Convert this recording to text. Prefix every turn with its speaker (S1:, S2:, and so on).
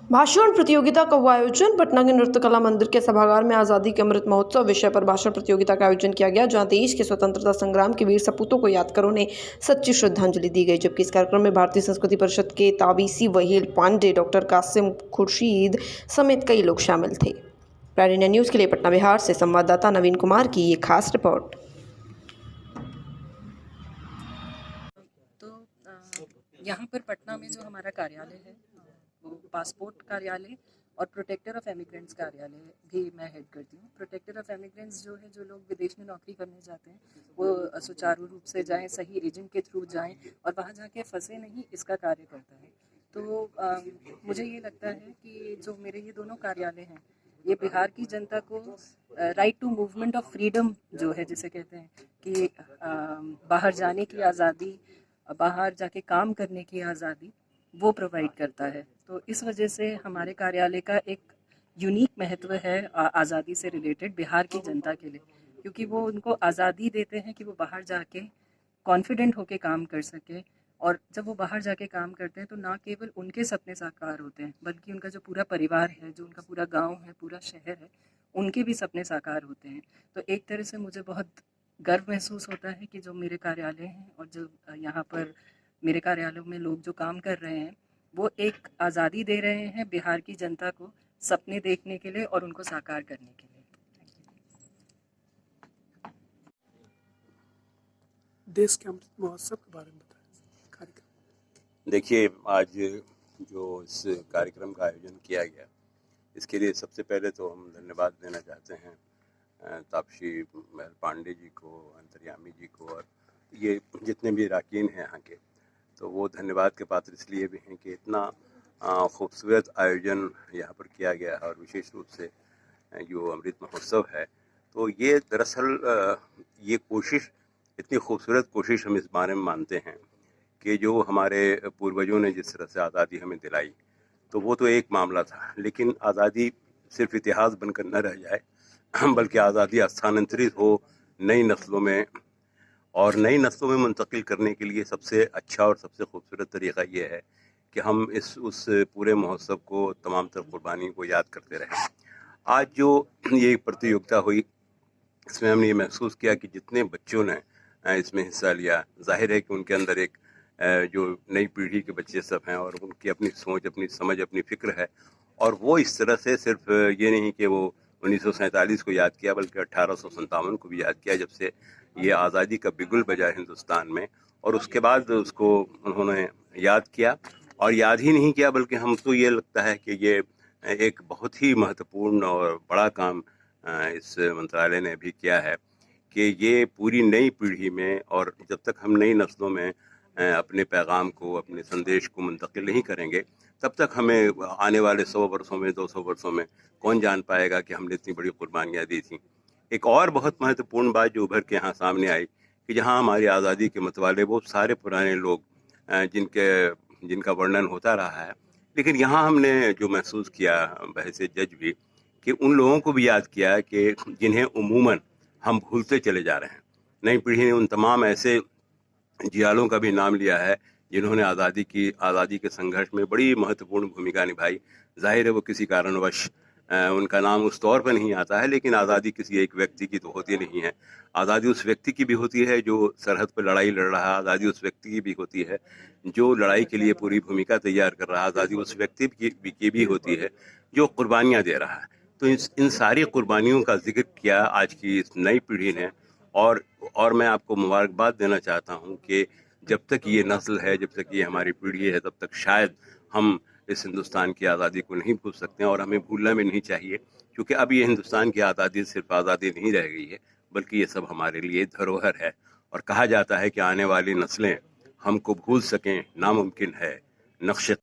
S1: भाषण प्रतियोगिता का हुआ आयोजन। पटना के नृत्य कला मंदिर के सभागार में आज़ादी के अमृत महोत्सव विषय पर भाषण प्रतियोगिता का आयोजन किया गया, जहां देश के स्वतंत्रता संग्राम के वीर सपूतों को याद कर उन्हें सच्ची श्रद्धांजलि दी गई। जबकि इस कार्यक्रम में भारतीय संस्कृति परिषद के ताबीसी वहील पांडे, डॉक्टर कासिम खुर्शीद समेत कई लोग शामिल थे। प्राइम इंडिया न्यूज़ के लिए पटना बिहार से संवाददाता नवीन कुमार की ये खास रिपोर्ट।
S2: यहाँ पर पटना में जो हमारा कार्यालय है वो पासपोर्ट कार्यालय और प्रोटेक्टर ऑफ एमिग्रेंट्स कार्यालय भी मैं हेड करती हूँ। प्रोटेक्टर ऑफ एमिग्रेंट्स जो है, जो लोग विदेश में नौकरी करने जाते हैं वो सुचारू रूप से जाएं, सही एजेंट के थ्रू जाएं और वहाँ जाके फंसे नहीं, इसका कार्य करता है। तो मुझे ये लगता है कि जो मेरे ये दोनों कार्यालय हैं, ये बिहार की जनता को right to movement of freedom जो है, जिसे कहते हैं कि बाहर जाने की आज़ादी, बाहर जाके काम करने की आज़ादी, वो प्रोवाइड करता है। तो इस वजह से हमारे कार्यालय का एक यूनिक महत्व है आज़ादी से रिलेटेड बिहार की जनता के लिए, क्योंकि वो उनको आज़ादी देते हैं कि वो बाहर जाके कॉन्फिडेंट होके काम कर सके। और जब वो बाहर जाके काम करते हैं तो ना केवल उनके सपने साकार होते हैं, बल्कि उनका जो पूरा परिवार है, जो उनका पूरा गांव है, पूरा शहर है, उनके भी सपने साकार होते हैं। तो एक तरह से मुझे बहुत गर्व महसूस होता है कि जो मेरे कार्यालय हैं और जो यहाँ पर मेरे कार्यालयों में लोग जो काम कर रहे हैं, वो एक आज़ादी दे रहे हैं बिहार की जनता को सपने देखने के लिए और उनको साकार करने के लिए।
S3: देश के अमृत महोत्सव के बारे में बताएं कार्यक्रम।
S4: देखिए, आज जो इस कार्यक्रम का आयोजन किया गया, इसके लिए सबसे पहले तो हम धन्यवाद देना चाहते हैं तापसी महल पांडे जी को, अंतर्यामी जी को, और ये जितने भी अरकान हैं यहाँ के, तो वो धन्यवाद के पात्र इसलिए भी हैं कि इतना खूबसूरत आयोजन यहाँ पर किया गया है। और विशेष रूप से जो अमृत महोत्सव है, तो ये दरअसल ये कोशिश, इतनी खूबसूरत कोशिश हम इस बारे में मानते हैं कि जो हमारे पूर्वजों ने जिस तरह से आज़ादी हमें दिलाई, तो वो तो एक मामला था, लेकिन आज़ादी सिर्फ इतिहास बनकर न रह जाए, बल्कि आज़ादी स्थानांतरित हो नई नस्लों में, और नई नस्लों में मुंतकिल करने के लिए सबसे अच्छा और सबसे खूबसूरत तरीक़ा ये है कि हम उस पूरे महोत्सव को, तमाम तर कुर्बानी को याद करते रहें। आज जो ये प्रतियोगिता हुई, इसमें हमने ये महसूस किया कि जितने बच्चों ने इसमें हिस्सा लिया, जाहिर है कि उनके अंदर एक जो नई पीढ़ी के बच्चे सब हैं और उनकी अपनी सोच, अपनी समझ, अपनी फ़िक्र है, और वो इस तरह से सिर्फ ये नहीं कि वो 1947 को याद किया, बल्कि 1857 को भी याद किया, जब से ये आज़ादी का बिगुल बजा हिंदुस्तान में। और उसके बाद उसको उन्होंने याद किया, और याद ही नहीं किया, बल्कि हम तो ये लगता है कि ये एक बहुत ही महत्वपूर्ण और बड़ा काम इस मंत्रालय ने भी किया है कि ये पूरी नई पीढ़ी में, और जब तक हम नई नस्लों में अपने पैगाम को, अपने संदेश को मुंतकिल नहीं करेंगे, तब तक हमें आने वाले 100 वर्षों में, 200 वर्षों में कौन जान पाएगा कि हमने इतनी बड़ी कुर्बानियाँ दी थी। एक और बहुत महत्वपूर्ण बात जो उभर के यहाँ सामने आई कि जहाँ हमारी आज़ादी के मतवाले वो सारे पुराने लोग जिनका वर्णन होता रहा है, लेकिन यहाँ हमने जो महसूस किया बहसे जज भी, कि उन लोगों को भी याद किया कि जिन्हें उमूमन हम भूलते चले जा रहे हैं। नई पीढ़ी ने उन तमाम ऐसे जियालों का भी नाम लिया है जिन्होंने आज़ादी के संघर्ष में बड़ी महत्वपूर्ण भूमिका निभाई। जाहिर है वो किसी कारणवश उनका नाम उस तौर पर नहीं आता है, लेकिन आज़ादी किसी एक व्यक्ति की तो होती नहीं है। आज़ादी उस व्यक्ति की भी होती है जो सरहद पर लड़ाई लड़ रहा है, आज़ादी उस व्यक्ति की भी होती है जो लड़ाई के लिए पूरी भूमिका तैयार कर रहा है, आज़ादी उस व्यक्ति की भी होती है जो कुर्बानियाँ दे रहा है। तो इन सारी कुर्बानियों का जिक्र किया आज की इस नई पीढ़ी ने, और मैं आपको मुबारकबाद देना चाहता हूँ कि जब तक ये नस्ल है, जब तक ये हमारी पीढ़ी है, तब तक शायद हम इस हिंदुस्तान की आज़ादी को नहीं भूल सकते हैं, और हमें भूलना भी नहीं चाहिए, क्योंकि अब ये हिंदुस्तान की आज़ादी सिर्फ आज़ादी नहीं रह गई है, बल्कि ये सब हमारे लिए धरोहर है। और कहा जाता है कि आने वाली नस्लें हमको भूल सकें नामुमकिन है, नक्शे